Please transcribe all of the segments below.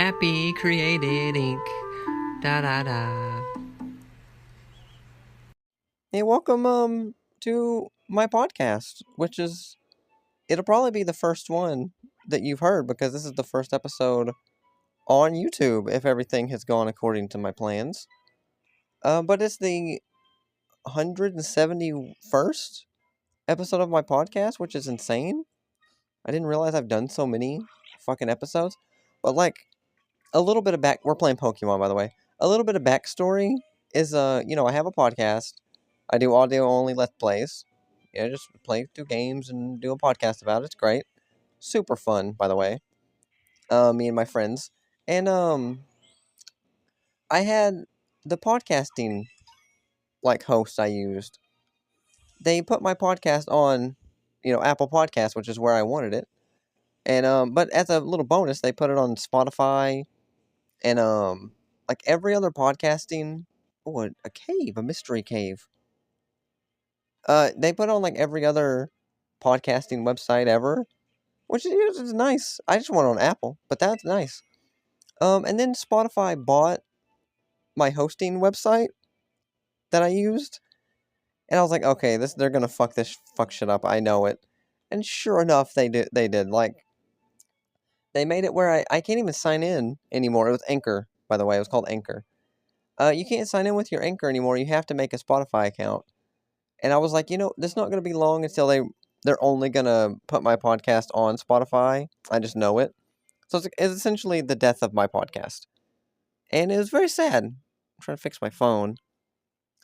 Happy created ink. Da da da. Hey, welcome to my podcast, which is it'll probably be the first one that you've heard because this is the first episode on YouTube if everything has gone according to my plans. But it's the 171st episode of my podcast, which is insane. I didn't realize I've done so many fucking episodes. But like a little bit of back we're playing Pokemon by the way. A little bit of backstory is I have a podcast. I do audio only let's plays. Just play through games and do a podcast about it. It's great. Super fun, by the way. Me and my friends. And I had the podcasting like host I used. They put my podcast on, Apple Podcasts, which is where I wanted it. And but as a little bonus, they put it on Spotify and like every other podcasting. Oh, a cave, a mystery cave. They put on like every other podcasting website ever, which is nice. I just want it on Apple, but that's nice. And then Spotify bought my hosting website that I used, and I was like, okay, they're gonna fuck shit up. I know it. And sure enough, they did. They did. Like they made it where I can't even sign in anymore. It was Anchor, by the way. It was called Anchor. You can't sign in with your Anchor anymore. You have to make a Spotify account. And I was like, this is not gonna be long until they're only gonna put my podcast on Spotify. I just know it. So it's essentially the death of my podcast. And it was very sad. I'm trying to fix my phone.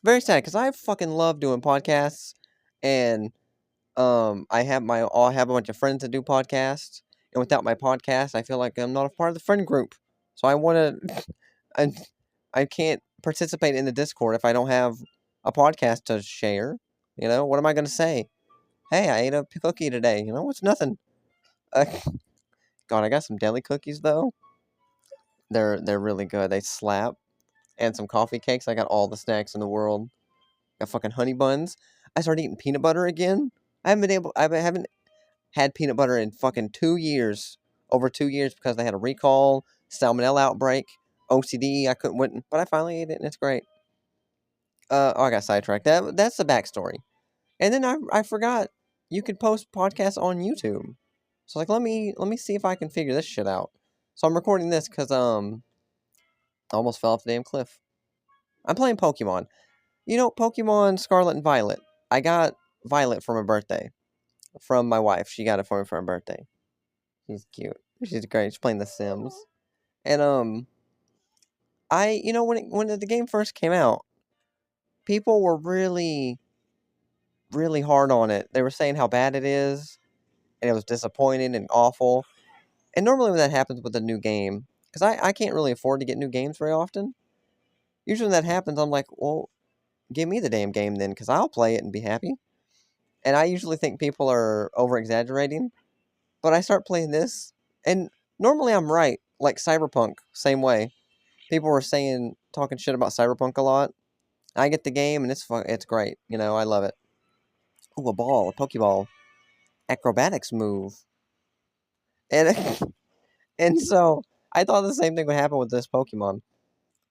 Very sad because I fucking love doing podcasts, and I have a bunch of friends that do podcasts, and without my podcast, I feel like I'm not a part of the friend group. So I want to, I, I can't participate in the Discord if I don't have a podcast to share. What am I going to say? Hey, I ate a cookie today. It's nothing. Uh, God, I got some deli cookies though. They're really good. They slap. And some coffee cakes. I got all the snacks in the world. Got fucking honey buns. I started eating peanut butter again. I haven't had peanut butter in fucking 2 years. Over 2 years because they had a recall, salmonella outbreak, OCD. I couldn't win, but I finally ate it and it's great. I got sidetracked. That's the backstory. And then I forgot you could post podcasts on YouTube. So like let me see if I can figure this shit out. So I'm recording this because I almost fell off the damn cliff. I'm playing Pokemon. Pokemon Scarlet and Violet. I got Violet for my birthday. From my wife. She got it for me for her birthday. She's cute. She's great. She's playing The Sims. And when the game first came out, people were really, really hard on it. They were saying how bad it is, and it was disappointing and awful. And normally when that happens with a new game, because I can't really afford to get new games very often. Usually when that happens, I'm like, well, give me the damn game then, because I'll play it and be happy. And I usually think people are over exaggerating, but I start playing this, and normally I'm right. Like Cyberpunk, same way. People were talking shit about Cyberpunk a lot. I get the game, and it's great. I love it. Ooh, a Pokeball, acrobatics move, and and so I thought the same thing would happen with this Pokemon,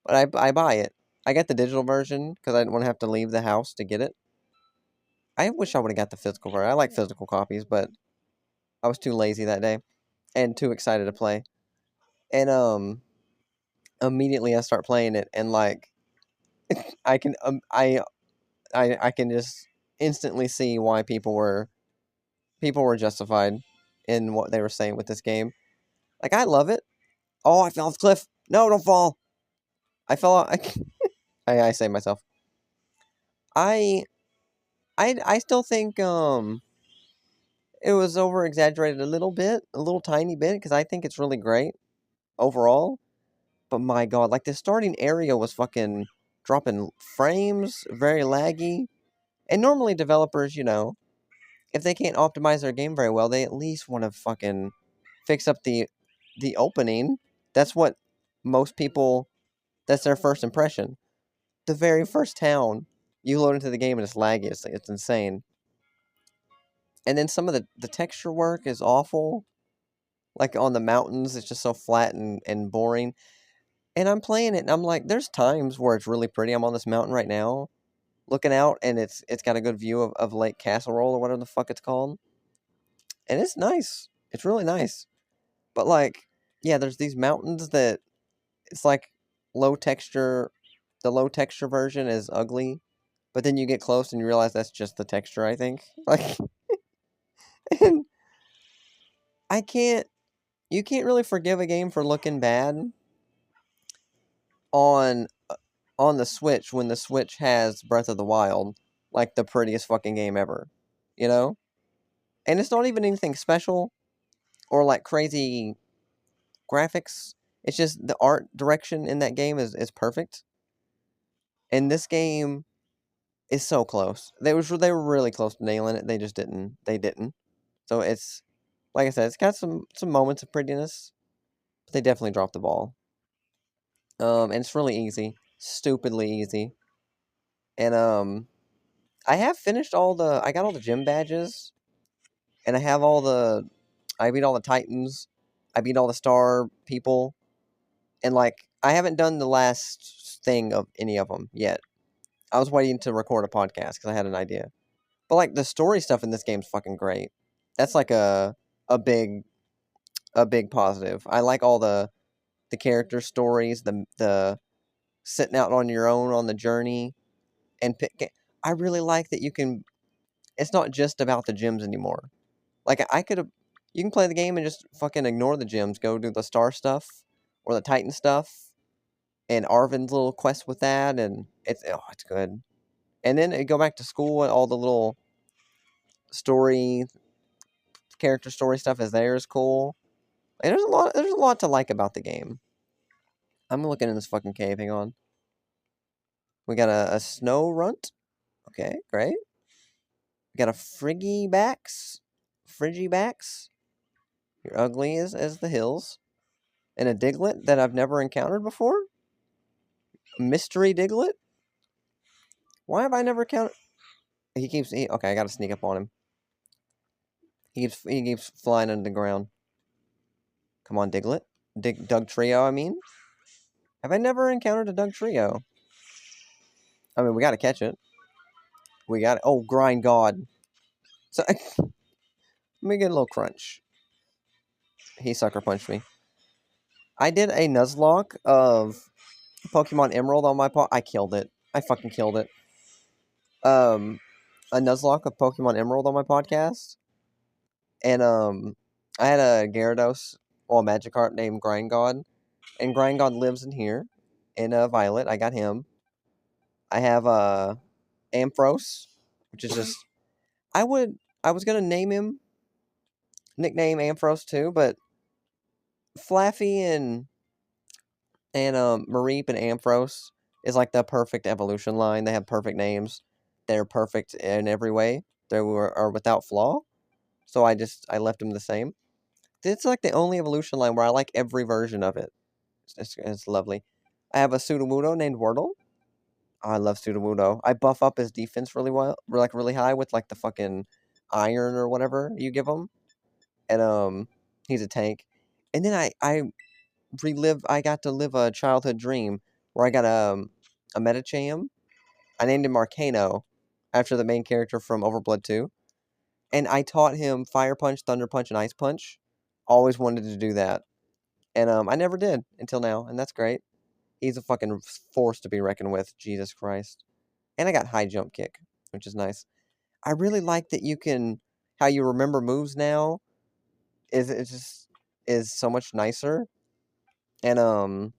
but I buy it. I get the digital version because I didn't want to have to leave the house to get it. I wish I would have got the physical version. I like physical copies, but I was too lazy that day and too excited to play. And immediately I start playing it, and like I can I can just instantly see why people were justified in what they were saying with this game. Like I love it. Oh, I fell off the cliff. No, don't fall. I fell off. I say myself. I I still think it was over exaggerated a little bit, a little tiny bit, because I think it's really great overall. But my God, like the starting area was fucking dropping frames, very laggy. And normally developers, if they can't optimize their game very well, they at least want to fucking fix up the opening. That's what most people. That's their first impression. The very first town you load into the game and it's laggy. It's insane. And then some of the texture work is awful. Like on the mountains, it's just so flat and boring. And I'm playing it, and I'm like, there's times where it's really pretty. I'm on this mountain right now, looking out, and it's got a good view of Lake Casserole or whatever the fuck it's called, and it's nice. It's really nice. But like, yeah, there's these mountains that it's like low texture. The low texture version is ugly, but then you get close and you realize that's just the texture. I think like, and I can't. You can't really forgive a game for looking bad on on the Switch when the Switch has Breath of the Wild, like the prettiest fucking game ever, you know? And it's not even anything special or like crazy graphics. It's just the art direction in that game is perfect. And this game is so close. They were really close to nailing it. They just didn't. They didn't. So it's like I said, it's got some moments of prettiness, but they definitely dropped the ball. And it's really easy, stupidly easy. And I have finished I got all the gym badges, and I beat all the Titans, I beat all the star people, and like I haven't done the last thing of any of them yet. I was waiting to record a podcast because I had an idea, but like the story stuff in this game's fucking great. That's like a big a big positive. I like all the character stories, the sitting out on your own on the journey, and I really like that you can. It's not just about the gyms anymore. Like I could have, you can play the game and just fucking ignore the gyms, go do the star stuff or the Titan stuff, and Arvin's little quest with that, and it's good. And then go back to school and all the little story, character story stuff is there is cool. And there's a lot to like about the game. I'm looking in this fucking cave. Hang on, we got a snow runt. Okay, great. We got a Friggy backs. You're ugly as the hills. And a Diglett that I've never encountered before. Mystery Diglett. Why have I never encountered? Okay, I gotta sneak up on him. He keeps flying under the ground. Come on, Diglett. Doug Trio, I mean. Have I never encountered a Doug Trio? I mean, we gotta catch it. We got it. Oh, grind God. So let me get a little crunch. He sucker punched me. I did a Nuzlocke of Pokemon Emerald on my I killed it. I fucking killed it. A Nuzlocke of Pokemon Emerald on my podcast, and I had a Gyarados, well, a Magikarp named Grind God, and Grind God lives in here, in Violet. I got him. I have Ampharos, which is just I was gonna name him nickname Ampharos too, but Flaffy and Mareep and Ampharos is like the perfect evolution line. They have perfect names. They're perfect in every way. Are without flaw. So I left them the same. It's like the only evolution line where I like every version of it. It's lovely. I have a Sudowoodo named Wordle. Oh, I love Sudowoodo. I buff up his defense really well, like really high with like the fucking iron or whatever you give him, and he's a tank. And then I got to live a childhood dream where I got a Metacham. I named him Arcano after the main character from Overblood 2. And I taught him Fire Punch, Thunder Punch, and Ice Punch. Always wanted to do that. And I never did until now, and that's great. He's a fucking force to be reckoned with, Jesus Christ. And I got High Jump Kick, which is nice. I really like that you can how you remember moves now is it just is so much nicer. And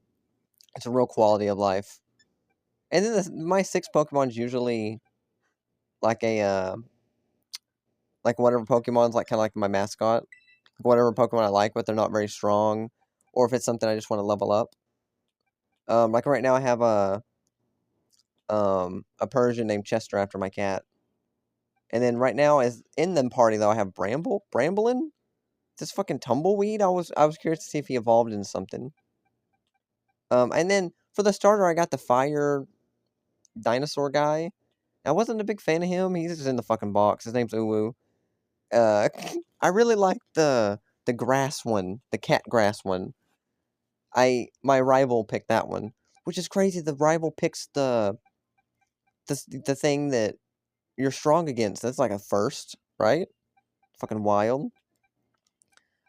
it's a real quality of life. And then my 6 Pokemon's usually like a like whatever Pokemon's like kind of like my mascot. Whatever Pokemon I like, but they're not very strong, or if it's something I just want to level up. Like right now I have a Persian named Chester after my cat. And then right now as in the party though I have Bramblin. This fucking tumbleweed. I was curious to see if he evolved into something. And then for the starter I got the fire dinosaur guy. I wasn't a big fan of him. He's just in the fucking box. His name's Uwu. Uh I really like the the grass one, the cat grass one. My rival picked that one, which is crazy. The rival picks the thing that you're strong against. That's like a first, right? Fucking wild.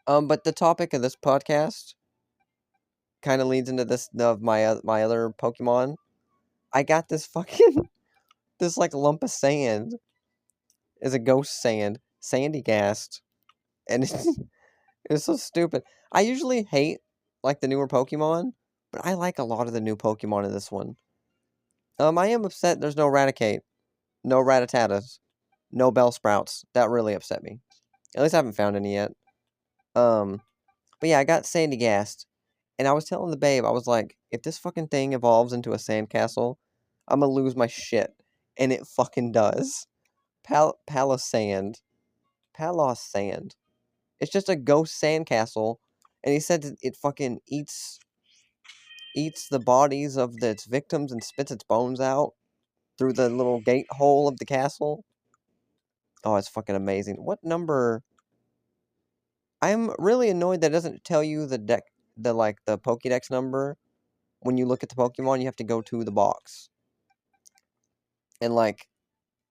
But the topic of this podcast kind of leads into this of my other Pokemon. I got this fucking this like lump of sand is a ghost sand, sandy gassed, and it's so stupid. I usually hate like the newer Pokemon, but I like a lot of the new Pokemon in this one. I am upset there's no Raticate, no Ratatatas, no Bellsprouts. That really upset me. At least I haven't found any yet. Um, but yeah, I got sandy gassed, and I was telling the babe, I was like, if this fucking thing evolves into a sandcastle, I'm gonna lose my shit, and it fucking does. Palisand, Palos Sand. It's just a ghost sandcastle, and he said that it fucking eats the bodies of its victims and spits its bones out through the little gate hole of the castle. Oh, it's fucking amazing. What number? I'm really annoyed that it doesn't tell you the Pokédex number. When you look at the Pokemon, you have to go to the box. And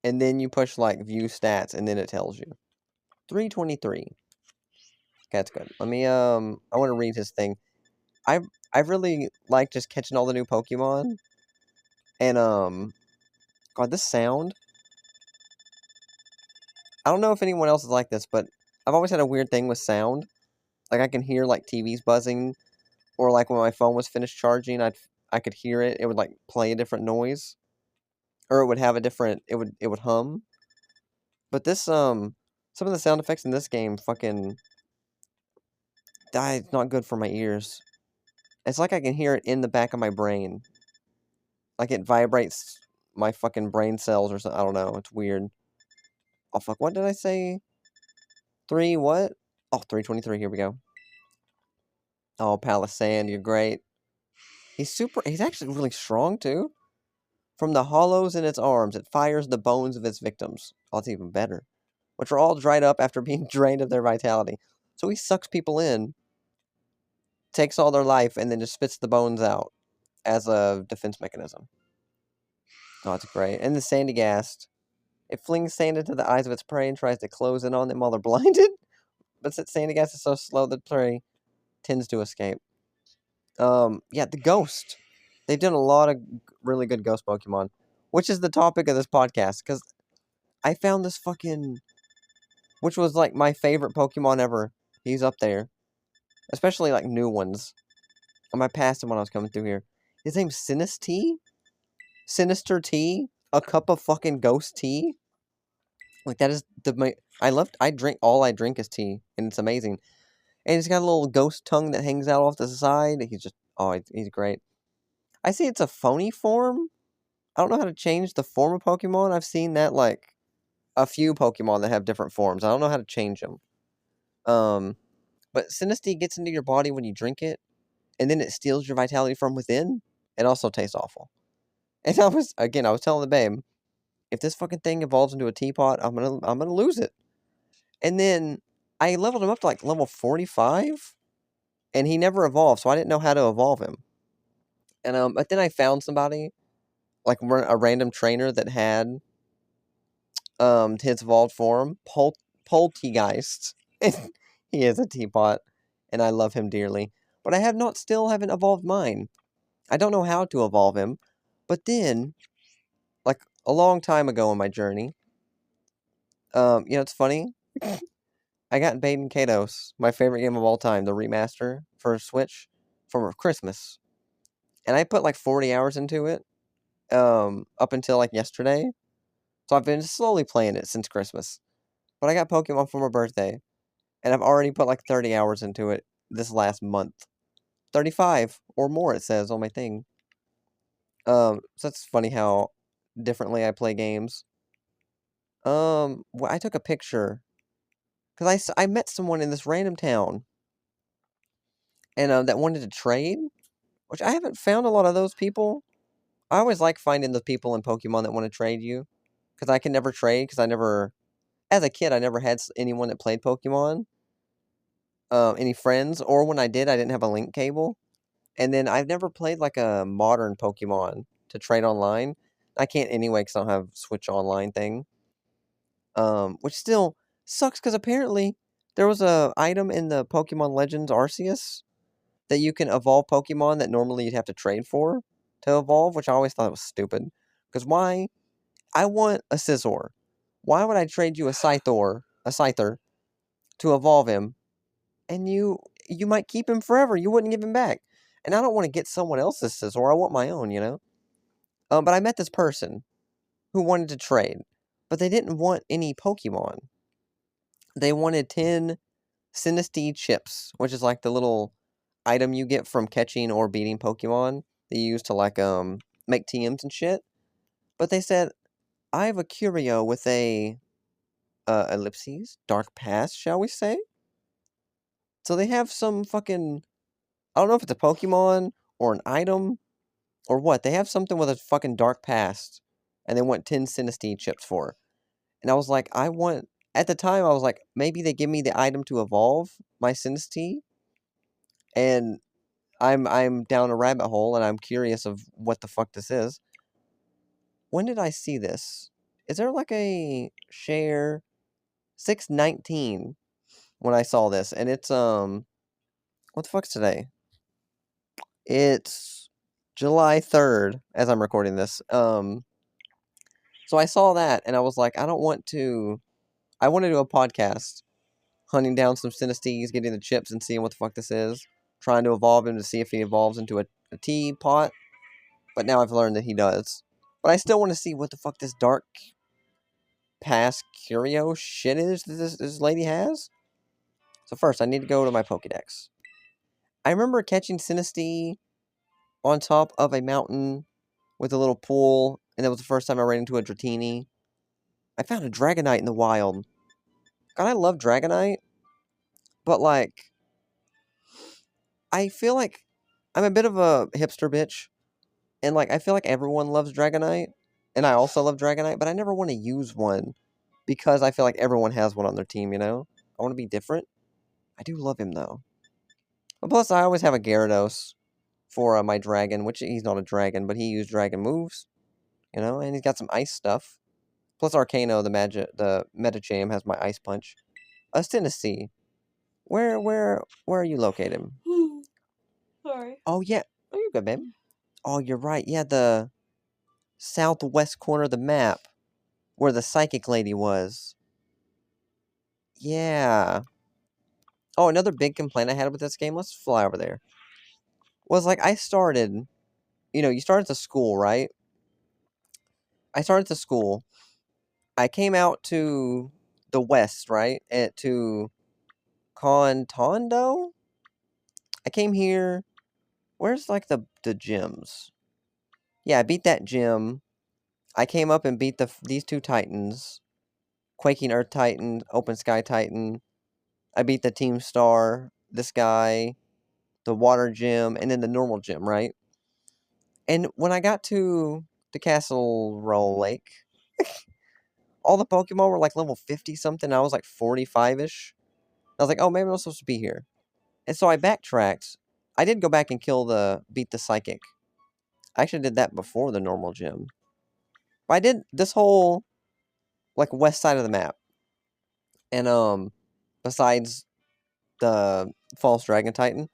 and then you push view stats and then it tells you. 323. Okay, that's good. Let me I want to read his thing. I really like just catching all the new Pokemon. And God, this sound. I don't know if anyone else is like this, but I've always had a weird thing with sound. Like I can hear TVs buzzing, or when my phone was finished charging, I could hear it. It would play a different noise, or it would have a different. It would hum. But this some of the sound effects in this game fucking it's not good for my ears. It's like I can hear it in the back of my brain. Like it vibrates my fucking brain cells or something. I don't know. It's weird. Oh fuck, what did I say? 3 what? Oh, 323. Here we go. Oh, Palisand, you're great. He's actually really strong too. From the hollows in its arms, it fires the bones of its victims. Oh, it's even better. Which are all dried up after being drained of their vitality. So he sucks people in, takes all their life, and then just spits the bones out as a defense mechanism. Oh, it's great. And the Sandygast. It flings sand into the eyes of its prey and tries to close in on them while they're blinded. But since Sandygast is so slow, the prey tends to escape. Yeah, the ghost. They've done a lot of really good ghost Pokemon, which is the topic of this podcast. Because I found this which was my favorite Pokemon ever. He's up there, especially new ones. I passed him when I was coming through here. His name's Sinistea? Sinister Tea? A cup of fucking ghost tea? That is I drink, all I drink is tea, and it's amazing. And he's got a little ghost tongue that hangs out off the side. He's great. I see it's a phony form. I don't know how to change the form of Pokemon. I've seen that a few Pokemon that have different forms. I don't know how to change them. But Sinistea gets into your body when you drink it, and then it steals your vitality from within. It also tastes awful. And I was telling the babe, if this fucking thing evolves into a teapot, I'm gonna lose it. And then I leveled him up to level 45, and he never evolved, so I didn't know how to evolve him. And but then I found somebody, a random trainer that had his evolved form, Poltegeist. He is a teapot, and I love him dearly. But I haven't evolved mine. I don't know how to evolve him. But then, a long time ago in my journey, it's funny. I got Baden Kados, my favorite game of all time, the remaster for Switch for Christmas. And I put 40 hours into it, up until yesterday. So I've been slowly playing it since Christmas. But I got Pokemon for my birthday, and I've already put 30 hours into it this last month. 35 or more, it says on my thing. So it's funny how differently I play games. I took a picture because I met someone in this random town, and that wanted to trade, which I haven't found a lot of those people. I always like finding the people in Pokemon that want to trade you, because I can never trade, because as a kid, I never had anyone that played Pokemon. any friends, or when I did, I didn't have a link cable. And then I've never played like a modern Pokemon to trade online. I can't anyway because I don't have Switch Online thing. Which still sucks because apparently there was a item in the Pokemon Legends Arceus that you can evolve Pokemon that normally you'd have to trade for to evolve, which I always thought was stupid. Because why? I want a Scizor. Why would I trade you a Scyther, to evolve him, and you might keep him forever? You wouldn't give him back. And I don't want to get someone else's Scizor. I want my own, you know? But I met this person who wanted to trade, but they didn't want any Pokemon. They wanted 10 Sinistea chips, which is like the little item you get from catching or beating Pokemon that you use to like make TMs and shit. But they said, I have a Curio with a ellipses, dark past, shall we say? So they have some fucking, I don't know if it's a Pokemon or an item or what. They have something with a fucking dark past, and they want 10 Sinistea chips for it. And I was like, at the time, I was like, maybe they give me the item to evolve my Sinistea, and I'm down a rabbit hole, and I'm curious of what the fuck this is. When did I see this? Is there like a share 619 when I saw this? And it's what the fuck's today? It's July 3rd as I'm recording this. So I saw that and I was like, I want to do a podcast hunting down some Sinestees, getting the chips and seeing what the fuck this is. Trying to evolve him to see if he evolves into a teapot. But now I've learned that he does. But I still want to see what the fuck this dark past curio shit is that this lady has. So first, I need to go to my Pokedex. I remember catching Sinistea on top of a mountain with a little pool, and that was the first time I ran into a Dratini. I found a Dragonite in the wild. God, I love Dragonite, but like, I feel like I'm a bit of a hipster bitch, and like, I feel like everyone loves Dragonite, and I also love Dragonite, but I never want to use one because I feel like everyone has one on their team, you know? I want to be different. I do love him though. But plus, I always have a Gyarados for my dragon, which he's not a dragon, but he used dragon moves, you know, and he's got some ice stuff. Plus, Arcano, the Metacham, has my ice punch. Tennessee, where are you located? Sorry. Oh yeah, oh you're good, babe. Oh, you're right. Yeah, the southwest corner of the map where the psychic lady was. Yeah. Oh, another big complaint I had with this game. Let's fly over there. Was like I started. You started to school, right? I started to school. I came out to the west, right? To Contondo. I came here. Where's like the gyms? Yeah, I beat that gym. I came up and beat these two titans, Quaking Earth Titan, Open Sky Titan. I beat the Team Star, this guy, the Water Gym, and then the normal gym, right? And when I got to the Castle Roll Lake, all the Pokemon were like level 50 something. I was like 45 ish. I was like, oh, maybe I'm supposed to be here. And so I backtracked. I did go back and beat the Psychic. I actually did that before the normal gym. But I did this whole like west side of the map. And besides the False Dragon Titan.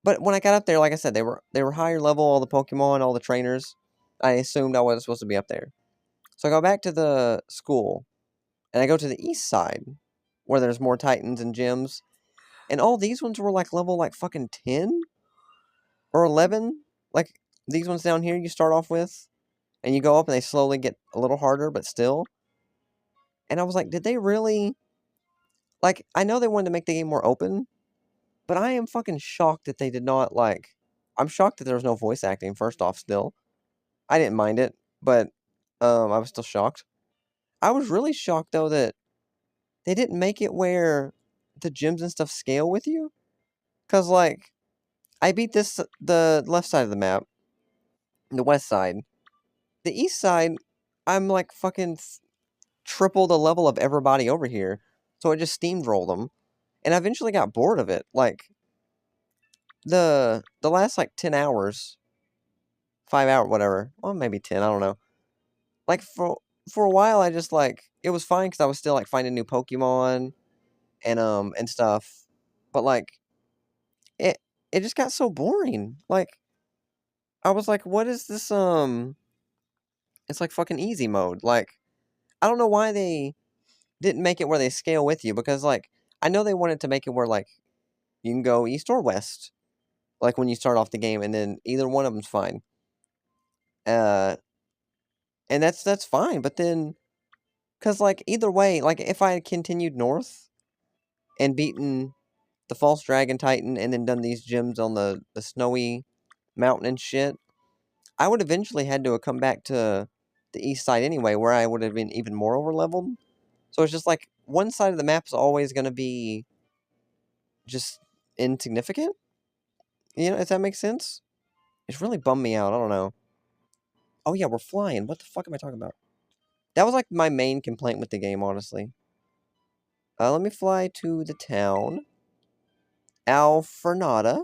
But when I got up there, like I said, they were higher level, all the Pokemon, all the trainers. I assumed I wasn't supposed to be up there. So I go back to the school and I go to the east side where there's more Titans and gyms. And all these ones were like level like fucking 10 or 11. Like these ones down here you start off with. And you go up and they slowly get a little harder, but still. And I was like, did they really? Like, I know they wanted to make the game more open, but I am fucking shocked that they did not, like. I'm shocked that there was no voice acting, first off, still. I didn't mind it, but I was still shocked. I was really shocked, though, that they didn't make it where the gyms and stuff scale with you. Because, like, I beat the left side of the map, the west side. The east side, I'm like fucking triple the level of everybody over here. So I just steamrolled them. and I eventually got bored of it. Like, the last, like, 10 hours, 5 hour, whatever, well, maybe 10, I don't know. Like, for a while, I just, like, it was fine because I was still, like, finding new Pokemon and stuff, but, like, it it just got so boring. Like, I was like, "What is this, it's like fucking easy mode." Like, I don't know why they didn't make it where they scale with you because, like, I know they wanted to make it where, like, you can go east or west, like, when you start off the game, and then either one of them's fine. Uh, and that's fine, but then, cause like, either way, like, if I had continued north and beaten the False Dragon Titan and then done these gyms on the snowy mountain and shit, I would eventually had to have come back to the east side anyway, where I would have been even more overleveled. So it's just like, one side of the map is always gonna be just insignificant? You know, if that makes sense? It's really bummed me out, I don't know. Oh yeah, we're flying. What the fuck am I talking about? That was, like, my main complaint with the game, honestly. Let me fly to the town. Alfernada.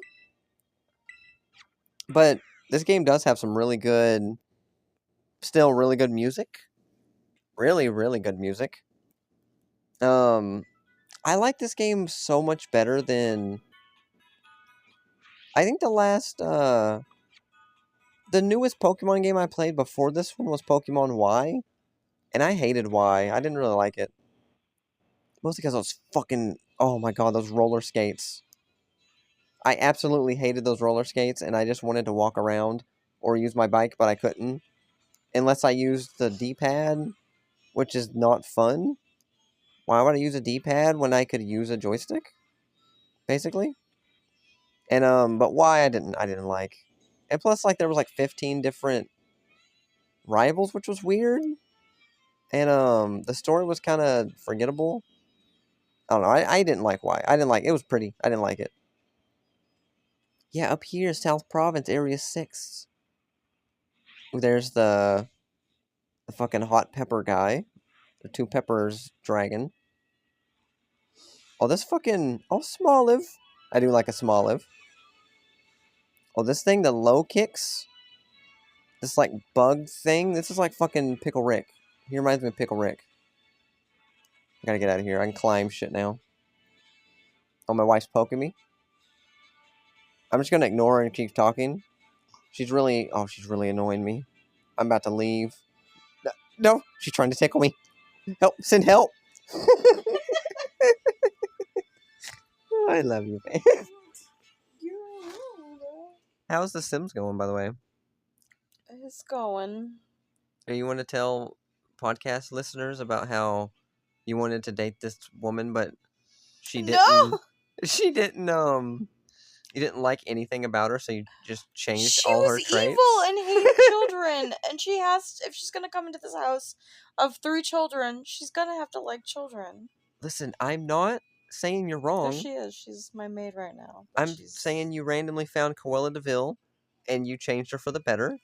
But this game does have some really good, still really good music. Really, really good music. I like this game so much better than, I think the newest Pokemon game I played before this one was Pokemon Y, and I hated Y. I didn't really like it. Mostly because those fucking, oh my god, those roller skates. I absolutely hated those roller skates, and I just wanted to walk around or use my bike, but I couldn't. Unless I used the D-pad, which is not fun. Why would I use a D-pad when I could use a joystick? Basically. And but why I didn't like. And plus, like, there was like 15 different rivals, which was weird. And the story was kind of forgettable. I don't know. I didn't like why. I didn't like it. Was pretty. I didn't like it. Yeah, up here, South Province, Area 6. There's the fucking hot pepper guy. The two peppers dragon. Oh, this fucking, oh, Smoliv. I do like a Smoliv. Oh, this thing, the low kicks. This, like, bug thing. This is like fucking Pickle Rick. He reminds me of Pickle Rick. I gotta get out of here. I can climb shit now. Oh, my wife's poking me. I'm just gonna ignore her and keep talking. She's really annoying me. I'm about to leave. No, she's trying to tickle me. Help, send help. I love you, babe. How's The Sims going, by the way? It's going. Do you want to tell podcast listeners about how you wanted to date this woman, but she didn't? No! She didn't. You didn't like anything about her, so you just changed She all was her traits. evil and hated children, and she has, if she's gonna come into this house of 3 children, she's gonna have to like children. Listen, I'm not saying you're wrong. There she is. She's my maid right now. I'm saying you randomly found Cruella de Vil, and you changed her for the better.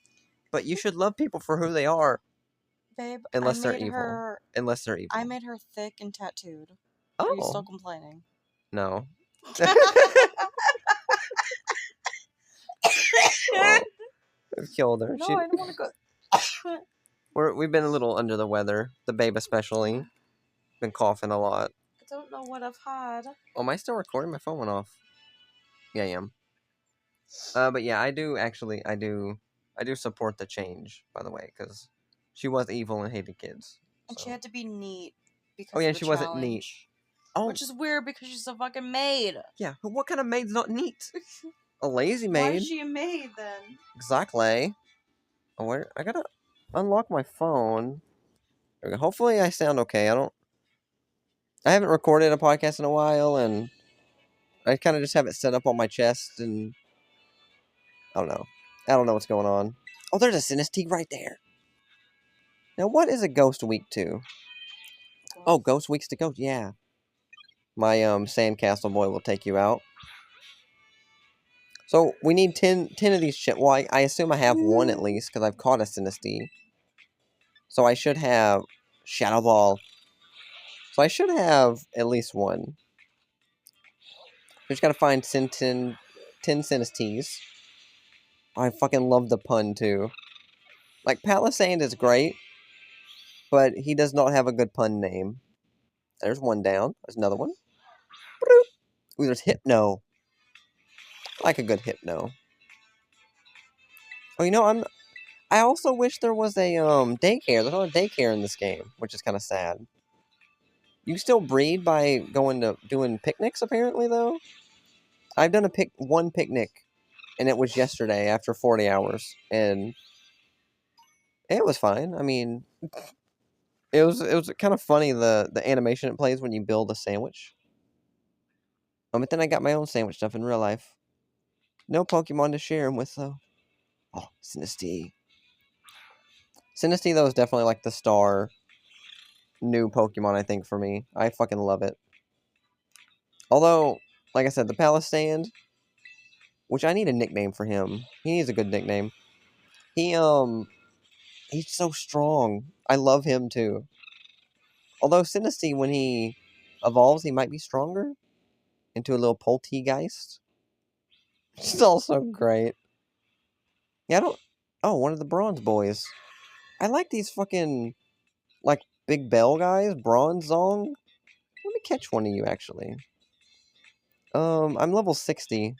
But you should love people for who they are. Babe, Unless they're made evil. her. Unless they're evil. I made her thick and tattooed. Oh. Are you still complaining? No. Oh, I've killed her. No, I don't want to go. We've been a little under the weather. The babe especially. Been coughing a lot. I don't know what I've had. Oh, am I still recording? My phone went off. Yeah, I am. But yeah, I do support the change, by the way, because she was evil and hated kids. And so. she had to be neat. Because Oh yeah, of the she challenge. wasn't neat. Oh. Which is weird because she's a fucking maid. Yeah, but what kind of maid's not neat? A lazy maid. Why is she a maid then? Exactly. Oh, wait, I gotta unlock my phone. There we go. Hopefully I sound okay. I haven't recorded a podcast in a while, and I kind of just have it set up on my chest, and I don't know. I don't know what's going on. Oh, there's a Sinistea right there. Now, what is a Ghost Week to? Oh, Ghost Weeks to Ghost. Yeah. My sandcastle boy will take you out. So we need 10 of these shit. Well, I assume I have one at least because I've caught a Sinistea. So I should have Shadow Ball. So I should have at least one. just gotta find 10 Sinestees. I fucking love the pun, too. Like, Palisand is great, but he does not have a good pun name. There's one down. There's another one. Ooh, there's Hypno. I like a good Hypno. Oh, I also wish there was a, daycare. There's not a daycare in this game, which is kind of sad. You still breed by doing picnics, apparently, though? I've done one picnic, and it was yesterday after 40 hours, and it was fine. I mean, it was kind of funny, the animation it plays when you build a sandwich. But then I got my own sandwich stuff in real life. No Pokemon to share them with, though. Oh, Sinistea. Sinistea, though, is definitely like the star new Pokemon, I think, for me. I fucking love it. Although, like I said, the Palisand, which I need a nickname for him. He needs a good nickname. He's so strong. I love him, too. Although Sinistea, when he evolves, he might be stronger into a little Poltegeist. Which is also great. Yeah, I don't... Oh, one of the Bronze boys. I like these fucking, like, big bell guys. Bronzong. Let me catch one of you, actually. I'm level 60.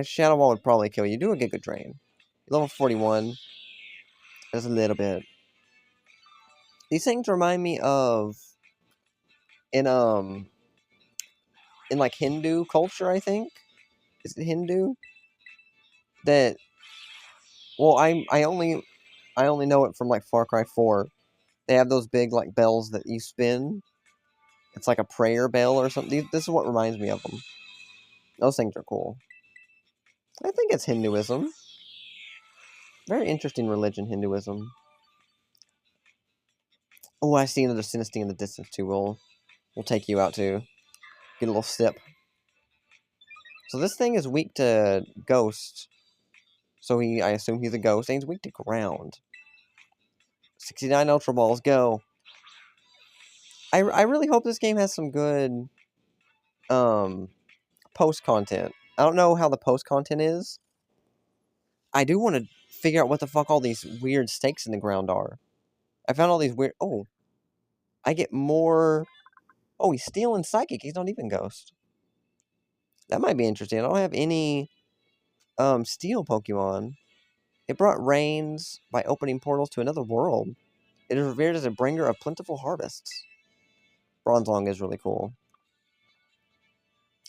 Shadow Ball would probably kill you. Do a Giga Drain. Level 41. Just a little bit. These things remind me of in like Hindu culture, I think. Is it Hindu? That well, I only know it from like Far Cry 4. They have those big like bells that you spin. It's like a prayer bell or something. This is what reminds me of them. Those things are cool. I think it's Hinduism. Very interesting religion, Hinduism. Oh, I see another Sinistea in the distance too. We'll take you out too. Get a little sip. So this thing is weak to ghost. So I assume he's a ghost, and he's weak to ground. 69 Ultra Balls, go. I really hope this game has some good post content. I don't know how the post content is. I do want to figure out what the fuck all these weird stakes in the ground are. I found all these weird... Oh. I get more... Oh, he's stealing Psychic. He's not even Ghost. That might be interesting. I don't have any Steel Pokemon. It brought rains by opening portals to another world. It is revered as a bringer of plentiful harvests. Bronzong is really cool.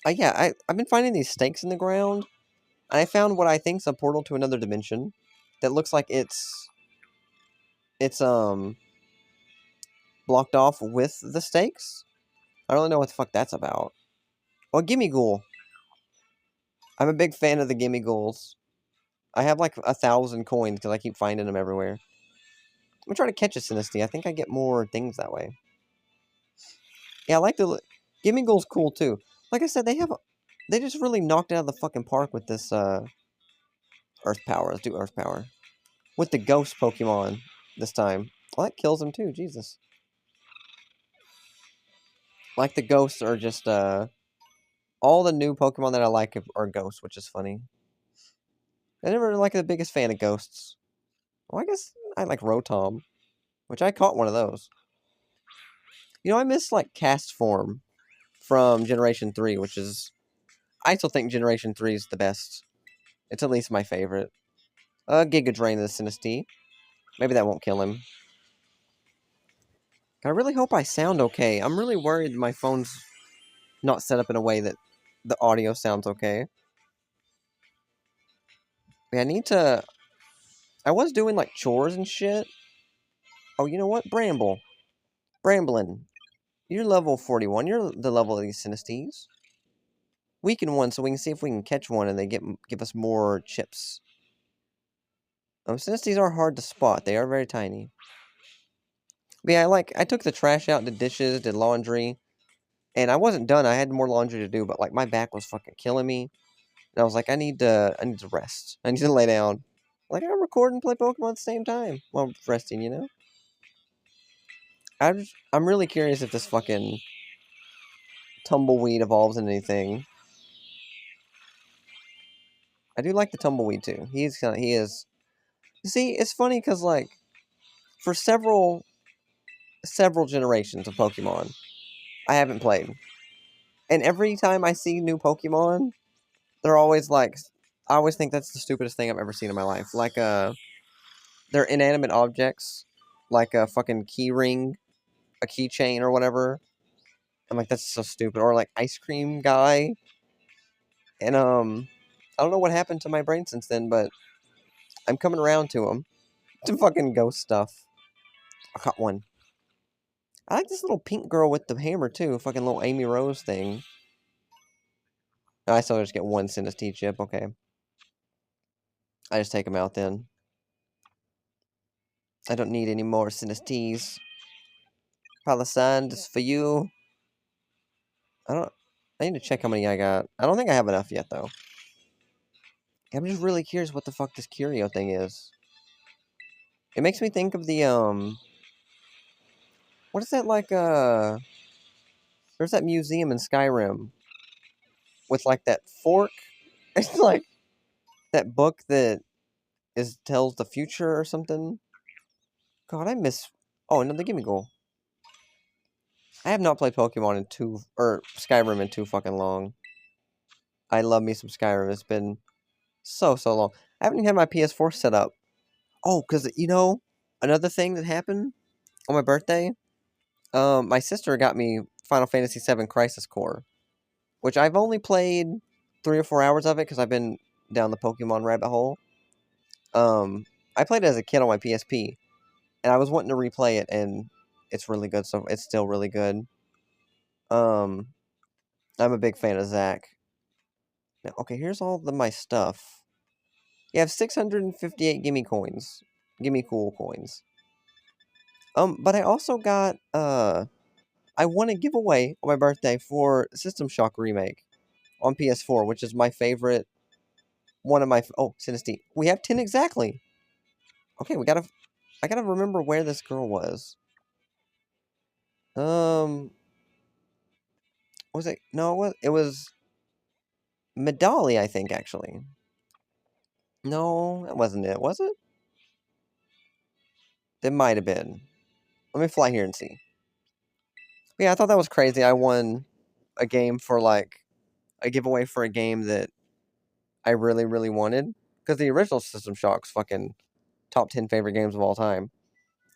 Yeah, I've been finding these stakes in the ground. And I found what I think is a portal to another dimension. That looks like it's blocked off with the stakes. I don't really know what the fuck that's about. Well, Gimme Ghoul. I'm a big fan of the Gimme Ghouls. I have like 1,000 coins because I keep finding them everywhere. I'm gonna try to catch a Sinistea. I think I get more things that way. Yeah, I like the... Gimme Ghoul's cool too. Like I said, they just really knocked it out of the fucking park with this Earth Power. Let's do Earth Power. With the Ghost Pokemon this time. Well, that kills them too, Jesus. Like the ghosts are just all the new Pokemon that I like are ghosts, which is funny. I never like the biggest fan of ghosts. Well, I guess I like Rotom, which I caught one of those. I miss like Cast Form from Generation 3, which is... I still think Generation 3 is the best. It's at least my favorite. Giga Drain the Sinistea. Maybe that won't kill him. I really hope I sound okay. I'm really worried my phone's not set up in a way that the audio sounds okay. Yeah, I need to... I was doing like chores and shit. Oh, you know what? Bramblin. You're level 41. You're the level of these Sinestees. Weaken one so we can see if we can catch one and they give us more chips. Sinestees are hard to spot. They are very tiny. But yeah, I took the trash out, did dishes, did laundry. And I wasn't done. I had more laundry to do, but like my back was fucking killing me. And I was like, I need to rest. I need to lay down. Like, I'm recording and play Pokemon at the same time while I'm resting, I'm really curious if this fucking tumbleweed evolves into anything. I do like the Tumbleweed too. He is. You see, it's funny because like for several generations of Pokemon, I haven't played, and every time I see new Pokemon, they're always like, I always think that's the stupidest thing I've ever seen in my life. Like they're inanimate objects, like a fucking key ring, a keychain or whatever. I'm like, that's so stupid. Or like ice cream guy, and I don't know what happened to my brain since then, but I'm coming around to them. To fucking ghost stuff. I caught one. I like this little pink girl with the hammer too. Fucking little Amy Rose thing. I still just get one Sinistea chip. Okay. I just take them out then. I don't need any more Sinesteas. Palisand is for you. I don't. I need to check how many I got. I don't think I have enough yet though. I'm just really curious what the fuck this Curio thing is. It makes me think of the what is that like there's that museum in Skyrim with like that fork. It's like that book that tells the future or something. God, I miss. Oh, another gimme goal. I have not played Pokemon in Skyrim in too fucking long. I love me some Skyrim. It's been so long. I haven't even had my PS4 set up. Oh, because another thing that happened on my birthday. My sister got me Final Fantasy VII Crisis Core, which I've only played 3 or 4 hours of it because I've been down the Pokemon rabbit hole. I played it as a kid on my PSP, and I was wanting to replay it, and it's really good. So it's still really good. I'm a big fan of Zach. Now, okay, here's all my stuff. You have 658 gimme coins, gimme cool coins. But I also got I won a giveaway on my birthday for System Shock Remake on PS4, which is my favorite. One of my Sinistea. We have 10 exactly. Okay, I gotta remember where this girl was. Was it? No, it was Medali, I think, actually. No, that wasn't it, was it? It might have been. Let me fly here and see. Yeah, I thought that was crazy. I won a game for like a giveaway for a game that I really, really wanted. Because the original System Shock's fucking top 10 favorite games of all time.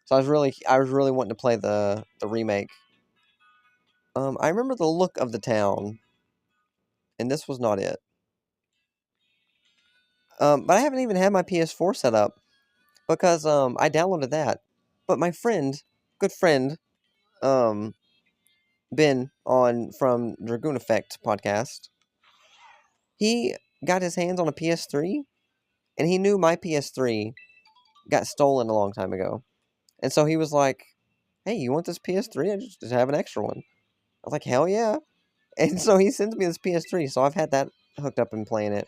So I was really wanting to play the remake. I remember the look of the town, and this was not it. But I haven't even had my PS4 set up because I downloaded that. But my good friend, um, Ben from Dragoon Effect podcast, he got his hands on a PS3, and he knew my PS3 got stolen a long time ago, and so he was like, "Hey, you want this PS3? I just have an extra one." I was like, "Hell yeah!" And so he sends me this PS3, so I've had that hooked up and playing it.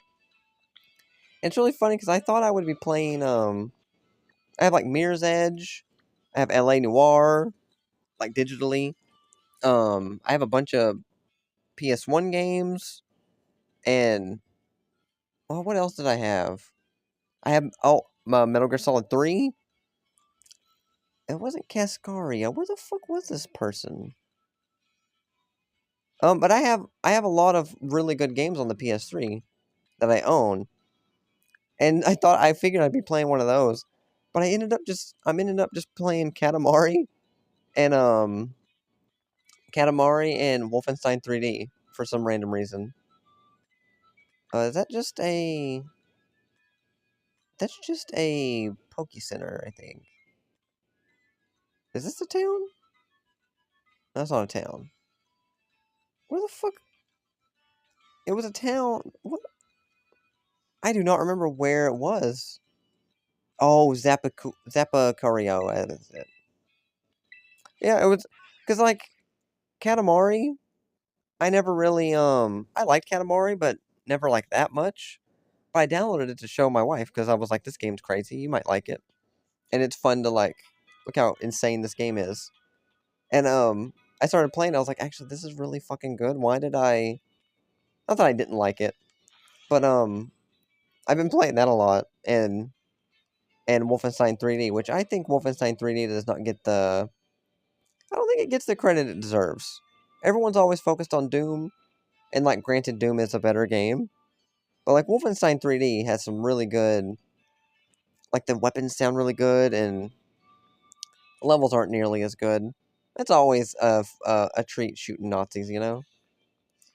And it's really funny because I thought I would be playing. I have like Mirror's Edge, I have LA Noir, like digitally. I have a bunch of PS1 games, and well, what else did I have? I have my Metal Gear Solid 3. It wasn't Cascaria. Where the fuck was this person? But I have a lot of really good games on the PS3 that I own, and I figured I'd be playing one of those, but I'm ended up just playing and Katamari and Wolfenstein 3D for some random reason. Is that just a? That's just a Poke Center, I think. Is this a town? That's not a town. Where the fuck? It was a town. What? I do not remember where it was. Oh, Zappacario. That is it. Yeah, it was because like Katamari. I never really I liked Katamari, but never like that much. But I downloaded it to show my wife because I was like, this game's crazy. You might like it, and it's fun to like look how insane this game is. And I started playing. I was like, actually, this is really fucking good. Why did I? Not that I didn't like it, but I've been playing that a lot, and Wolfenstein 3D, which I think Wolfenstein 3D does not get the... I don't think it gets the credit it deserves. Everyone's always focused on Doom, and, like, granted, Doom is a better game, but, like, Wolfenstein 3D has some really good... Like, the weapons sound really good, and the levels aren't nearly as good. It's always a treat shooting Nazis, you know?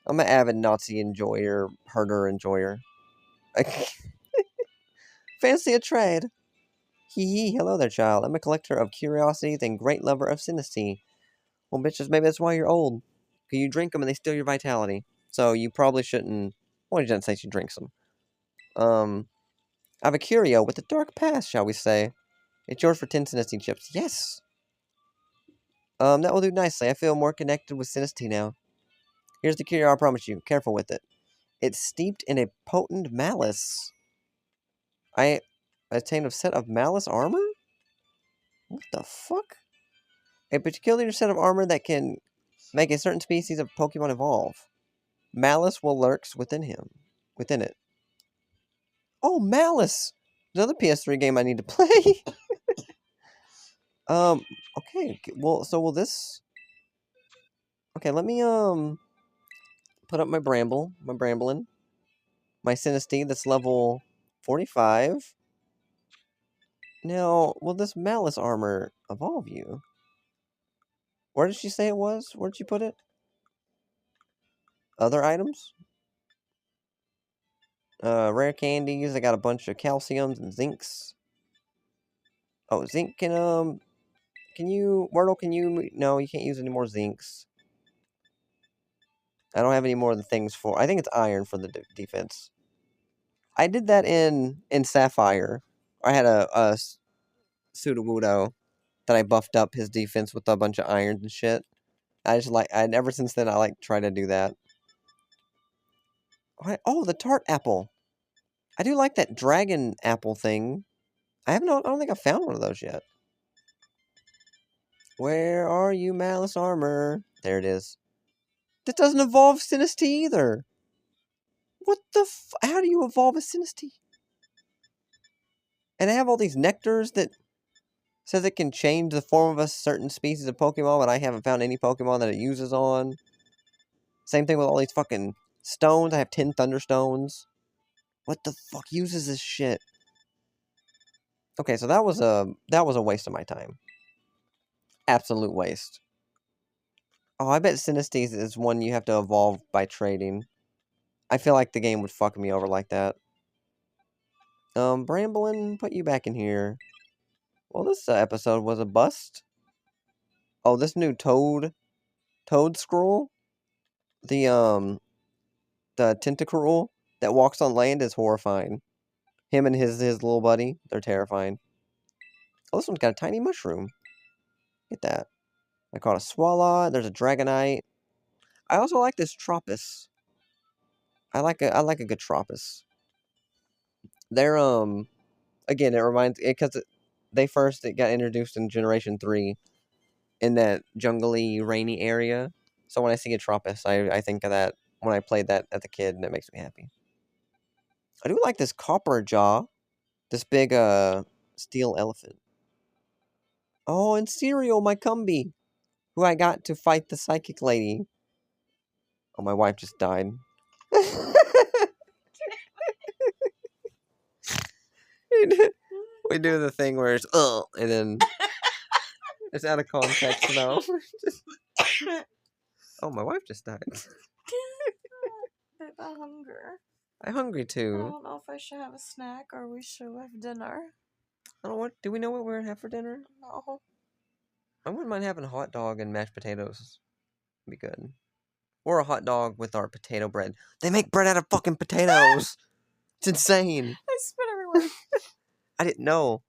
I'm an avid Nazi enjoyer, herder enjoyer. Fancy a trade? Hee hee, hello there, child. I'm a collector of curiosities and great lover of Sinistea. Well, bitches, maybe that's why you're old. Because you drink them and they steal your vitality. So you probably shouldn't... Well, you didn't say she drinks them. I have a curio with a dark past, shall we say. It's yours for 10 Sinistea chips. Yes! That will do nicely. I feel more connected with Sinistea now. Here's the curio, I promise you. Careful with it. It's steeped in a potent malice. I attained a set of malice armor? What the fuck? A particular set of armor that can make a certain species of Pokemon evolve. Malice will lurks within it. Oh, Malice! Another PS3 game I need to play. Okay. Well, so will this... Okay, let me, put up my Bramblin. My Sinistea that's level 45. Now, will this Malice armor evolve you? Where did she say it was? Where did she put it? Other items? Rare candies. I got a bunch of calciums and zincs. Oh, zinc can you... Wordle, can you... No, you can't use any more zincs. I don't have any more of the things for... I think it's iron for the defense. I did that in Sapphire. I had a Sudowoodo that I buffed up his defense with a bunch of irons and shit. Ever since then, I like try to do that. Oh, the tart apple. I do like that dragon apple thing. I don't think I found one of those yet. Where are you, Malice Armor? There it is. That doesn't evolve Sinistea either. What the how do you evolve a Sinistea? And I have all these nectars that says it can change the form of a certain species of Pokemon, but I haven't found any Pokemon that it uses on. Same thing with all these fucking stones. I have 10 Thunderstones. What the fuck uses this shit? Okay, so that was a waste of my time. Absolute waste. Oh, I bet Sinistea is one you have to evolve by trading. I feel like the game would fuck me over like that. Bramblin, put you back in here. Well, this episode was a bust. Oh, this new Toad scroll? The Tentacruel that walks on land is horrifying. Him and his little buddy, they're terrifying. Oh, this one's got a tiny mushroom. Get that. I caught a Swallow. There's a Dragonite. I also like this Tropius. I like a good Tropius. They're again, it reminds because they first got introduced in Generation 3 in that jungly, rainy area. So when I see a Tropius, I think of that when I played that as a kid, and it makes me happy. I do like this Copper Jaw, this big steel elephant. Oh, and Cereal, my Cumby, who I got to fight the psychic lady. Oh, my wife just died. We do the thing where it's and then it's out of context now. Oh, my wife just died. I'm hungry. I'm hungry I too. don't know if I should have a snack or we should have dinner. I don't know do we know what we're gonna have for dinner? No. I wouldn't mind having a hot dog and mashed potatoes. Be good. Or a hot dog with our potato bread. They make bread out of fucking potatoes. It's insane. I spit everywhere. I didn't know.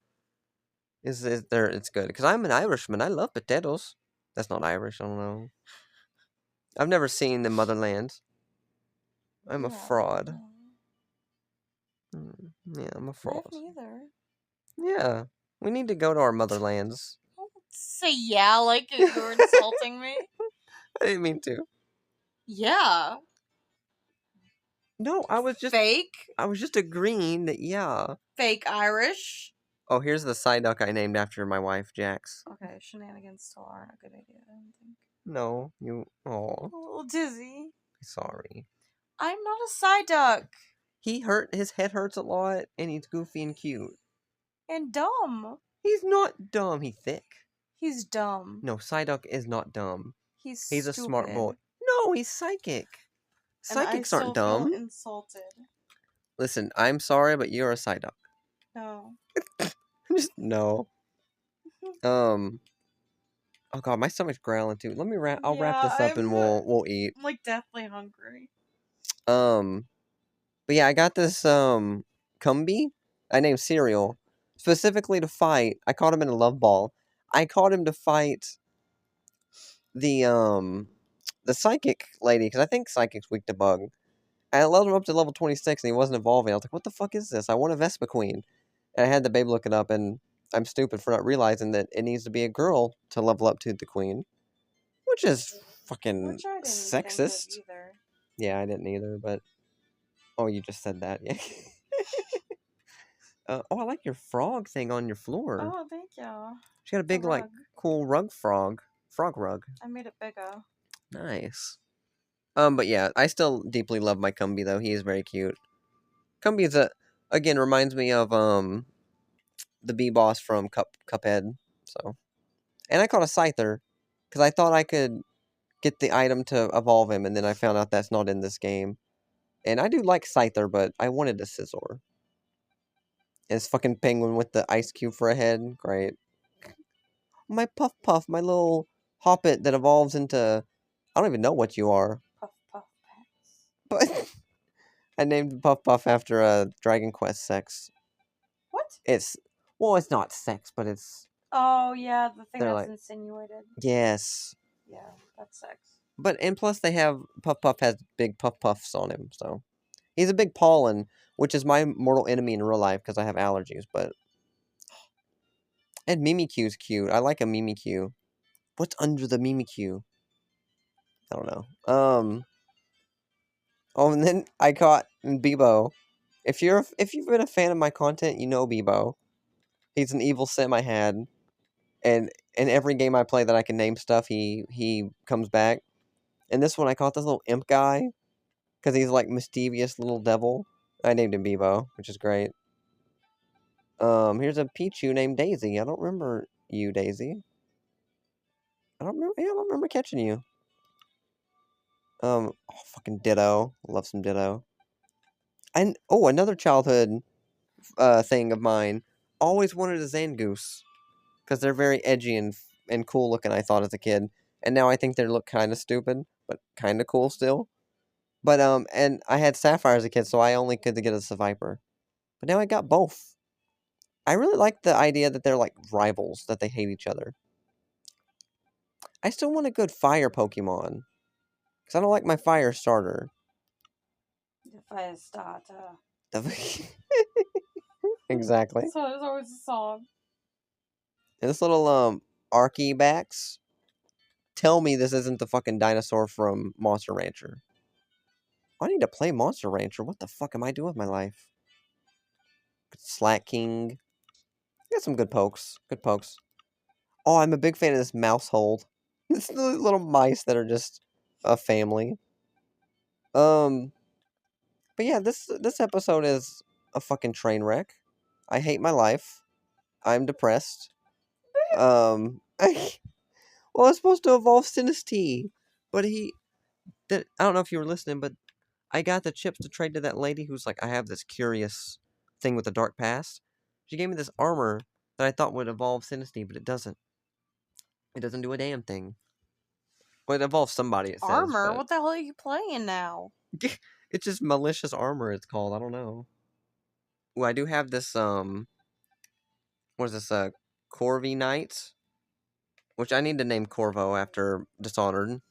It's good because I'm an Irishman. I love potatoes. That's not Irish. I don't know. I've never seen the motherland. I'm a fraud. Yeah, I'm a fraud. I haven't either. Yeah, we need to go to our motherlands. Don't say yeah like you're insulting me. I didn't mean to. Yeah. No, I was just agreeing that yeah. Fake Irish. Oh, here's the Psyduck I named after my wife, Jax. Okay, shenanigans still aren't a good idea, I don't think. No, you. Oh, A little dizzy. sorry. I'm not a Psyduck. His head hurts a lot, and he's goofy and cute. And dumb. He's not dumb. He's thick. He's dumb. No, Psyduck is not dumb. He's a smart boy. stupid. No, he's psychic. And I Psychics still aren't dumb. feel insulted. Listen, I'm sorry, but you're a Psyduck. No. Just no. Oh god, my stomach's growling too. Let me wrap. I'll wrap this up and we'll eat. I'm like deathly hungry. But yeah, I got this Cumby. I named Cereal specifically to fight. I caught him in a love ball. I caught him to fight the psychic lady because I think psychic's weak to bug. And I leveled him up to level 26 and he wasn't evolving. I was like, what the fuck is this? I want a Vespa Queen. And I had the babe look it up and I'm stupid for not realizing that it needs to be a girl to level up to the queen. Which is fucking Which I didn't sexist. think of either. Yeah, I didn't either, but... Oh, you just said that, yeah. Oh, I like your frog thing on your floor. Oh, thank you. She got a big, like, cool rug frog. Frog rug. I made it bigger. Nice. But yeah, I still deeply love my Cumby, though. He is very cute. Cumby is again, reminds me of, the B-Boss from Cuphead, so. And I caught a Scyther, because I thought I could get the item to evolve him, and then I found out that's not in this game. And I do like Scyther, but I wanted a Scizor. And this fucking penguin with the ice cube for a head. Great. My Puff Puff, my little hoppet that evolves into... I don't even know what you are. Puff Puff Pets. But I named Puff Puff after a Dragon Quest sex. What? It's... Well, it's not sex, but it's... Oh, yeah, the thing They're that's like- insinuated. Yes. Yeah, that's sex. But, and plus they have... Puff Puff has big Puff Puffs on him, so... He's a big pollen, which is my mortal enemy in real life because I have allergies, but... And Mimikyu's cute. I like a Mimikyu. What's under the Mimikyu? I don't know. Oh, and then I caught Bebo. If you've been a fan of my content, you know Bebo. He's an evil sim I had, and in every game I play that I can name stuff, he comes back. And this one I caught this little imp guy because he's like mischievous little devil. I named him Bebo, which is great. Here's a Pichu named Daisy. I don't remember you, Daisy. I don't remember catching you. Oh, fucking Ditto. Love some Ditto. And oh, another childhood thing of mine. Always wanted a Zangoose because they're very edgy and cool looking. I thought as a kid, and now I think they look kind of stupid, but kind of cool still. But and I had Sapphire as a kid, so I only could get a Viper. But now I got both. I really like the idea that they're like rivals, that they hate each other. I still want a good fire Pokemon. Because I don't like my fire starter. The fire starter. Exactly. So there's always a song. And this little, Archiebax. Tell me this isn't the fucking dinosaur from Monster Rancher. I need to play Monster Rancher. What the fuck am I doing with my life? Slack King. Got some good pokes. Good pokes. Oh, I'm a big fan of this Mousehold. This little mice that are just a family. But yeah, this episode is a fucking train wreck. I hate my life. I'm depressed. Well, I was supposed to evolve Sinistea, but I don't know if you were listening, but I got the chips to trade to that lady who's like, I have this curious thing with a dark past. She gave me this armor that I thought would evolve Sinistea, but it doesn't. It doesn't do a damn thing. Well, it evolves somebody, it says. Armor? But... What the hell are you playing now? It's just malicious armor, it's called. I don't know. Ooh, I do have this, what is this, Corvi Knight? Which I need to name Corvo after Dishonored.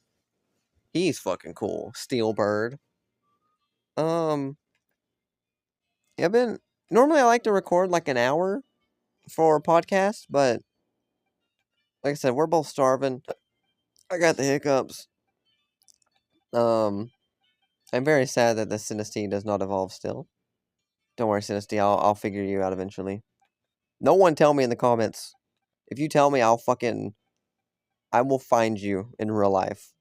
He's fucking cool. Steelbird. Yeah, normally I like to record like an hour for a podcast, but like I said, we're both starving. I got the hiccups. I'm very sad that the Sinistea does not evolve still. Don't worry, Sinistea. I'll figure you out eventually. No one tell me in the comments. If you tell me, I will find you in real life,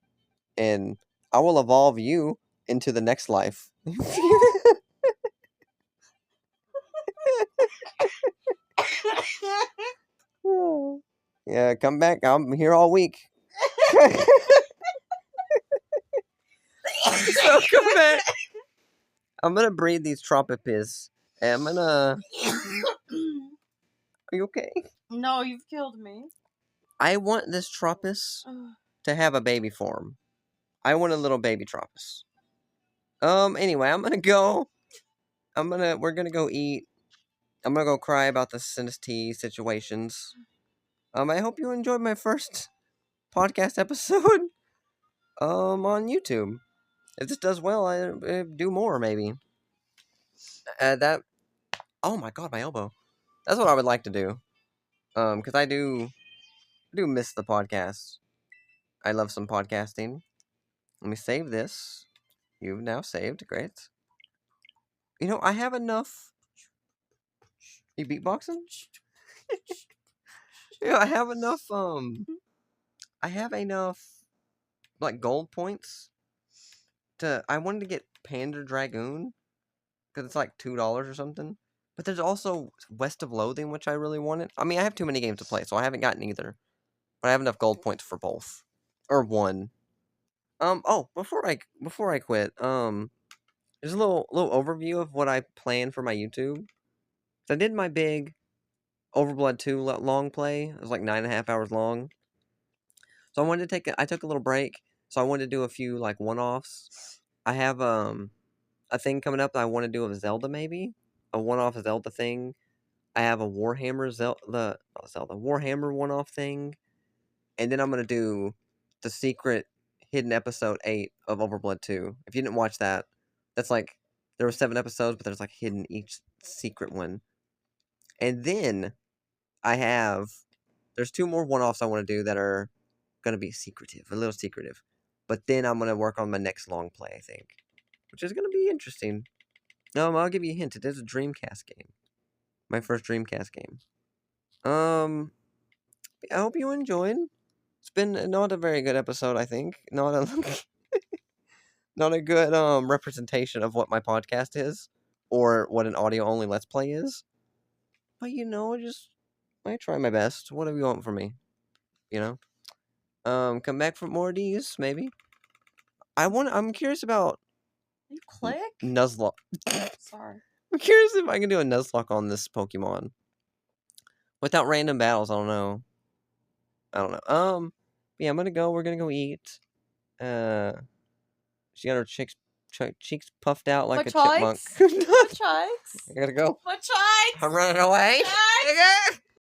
and I will evolve you into the next life. Yeah, come back. I'm here all week. So come back. I'm gonna breed these tropipes. And I'm gonna. Are you okay? No, you've killed me. I want this tropis to have a baby form. I want a little baby tropis. Anyway, I'm gonna go. We're gonna go eat. I'm gonna go cry about the Sinistea situations. I hope you enjoyed my first podcast episode. On YouTube. If this does well, I do more maybe. That. Oh my god, my elbow. That's what I would like to do. Because I do miss the podcast. I love some podcasting. Let me save this. You've now saved. Great. You know, I have enough. You beatboxing? Yeah, I have enough. I have enough like gold points to. I wanted to get Panda Dragoon because it's like $2 or something. But there's also West of Loathing, which I really wanted. I mean, I have too many games to play, so I haven't gotten either. But I have enough gold points for both, or one. Oh, before I quit, there's a little overview of what I plan for my YouTube. So I did my big Overblood 2 long play. It was like 9.5 hours long. So I wanted to I took a little break. So I wanted to do a few like one-offs. I have a thing coming up that I want to do of Zelda maybe. A one-off Zelda thing. I have a Warhammer Warhammer one-off thing. And then I'm gonna do the secret hidden episode 8 of Overblood 2. If you didn't watch that, that's like there were 7 episodes, but there's like hidden each secret one. And then there's 2 more one-offs I want to do that are gonna be secretive, a little secretive. But then I'm gonna work on my next long play, I think, which is gonna be interesting. I'll give you a hint. It is a Dreamcast game, my first Dreamcast game. I hope you enjoyed. It's been not a very good episode, I think. Not a not a good representation of what my podcast is or what an audio only let's play is. But I try my best. What do you want from me? You know? Come back for more of these, maybe. I'm curious about You click? Nuzlocke. Sorry. I'm curious if I can do a Nuzlocke on this Pokemon. Without random battles, I don't know. Yeah, I'm gonna go. We're gonna go eat. She got her cheeks puffed out like a chipmunk. Chikes? I gotta go. I'm running away.